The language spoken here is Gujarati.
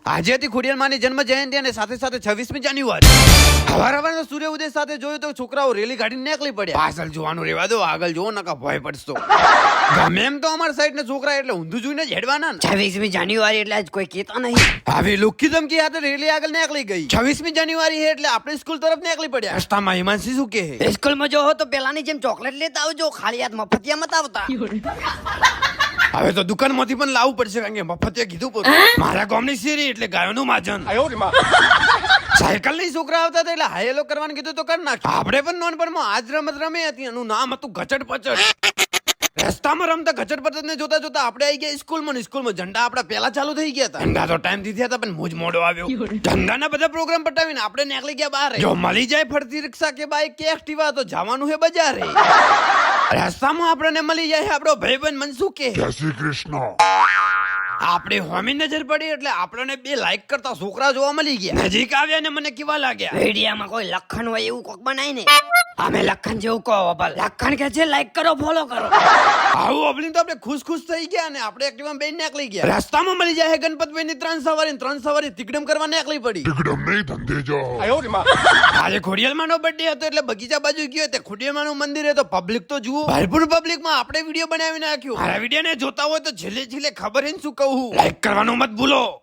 આજે હતી ખોડિયારમાંની જન્મ જયંતિ અને સાથે સાથે 26મી જાન્યુઆરી. સવારે સૂર્ય ઉદય સાથે જોયું તો છોકરાઓ રેલી કાઢીને નીકળી પડ્યા. પાછળ જોવાનું રેવા દો, આગળ જોવો નકા ભય પડશો. ગમે એમ તો અમારા સાઈડ ના છોકરા એટલે ઊંધું જોઈને જ હેડવાના ને. 26મી જાન્યુઆરી એટલે આજ કોઈ કહેતા નહીં. હવે લુકી ધમકી હાથે રેલી આગળ નીકળી ગઈ. 26મી જાન્યુઆરી એટલે આપણે સ્કૂલ તરફ નીકળી પડ્યા. રસ્તામાં હિમાંશી શું કહે? સ્કૂલમાં જો હો તો પેલાની જેમ ચોકલેટ લેતા આવજો, ખાલી હાથ મફતિયા મત આવતા. હવે તો દુકાનમાંથી પણ લાવવું પડશે કારણ કે મફતિયા કીધું પોતું. મારા ગામની શેરી એટલે ગાયોનું માજન. સાયકલ ની છોકરા આવતા હતા એટલે હાયલો કરવાનું કીધું તો કરી નાખ્યું. આપણે પણ નાનપણમાં આજ રમત રમી હતી, એનું નામ હતું ગચડ પચડ. રસ્તામાં રમતા ગચડ પચડ ને જોતા જોતા આપણે આવી ગયા સ્કૂલમાં. ઝંડા આપડા પેલા ચાલુ થઈ ગયા હતા. ઝંડા તો ટાઈમ થી થયા હતા પણ મોજ મોડો આવ્યો. ઝંડાના બધા પ્રોગ્રામ પટાવીને આપણે નીકળી ગયા બહાર. જો મળી જાય ફરતી રિક્ષા કે બાઈક કે એક્ટિવા તો જવાનું હે બજારે. રસ્તામાં આપણને મળી જાય આપણો ભાઈબંધ મનસુખ કે જય શ્રી કૃષ્ણ. આપણે હોમી નજર પડી એટલે આપણને 2 લાઈક કરતા છોકરા જોવા મળી ગયા. નજીક આવ્યા ને મને કેવા લાગ્યા. વિડિયામાં કોઈ લખન હોય એવું કોક બનાય ને. અમે લખન જેવું કહો અબલ. લખન કે છે લાઈક કરો, ફોલો કરો. આવું અબલી તો આપણે ખુશ થઈ ગયા ને આપણે એક્ટિવામાં બેન નીકળી ગયા. રસ્તામાં મળી જાય ગણપતભાઈ ની 3 સવારી તિકડમ કરવા નીકળી પડી. ટિકડમ નહીં, ધંધે જાઓ. આજે ખોડિયારમાં નો બર્થડે હતો એટલે બગીચા બાજુ ગયો તે ખોડિયારમાં નું મંદિર તો પબ્લિક તો જુઓ. ભરપૂર પબ્લિક માં આપણે વિડીયો બનાવી નાખ્યો. મારા વિડીયો ને જોતા હોય તો છેલ્લે ખબર હે ને શું કહું. લાઈક કરવાનું મત ભૂલો.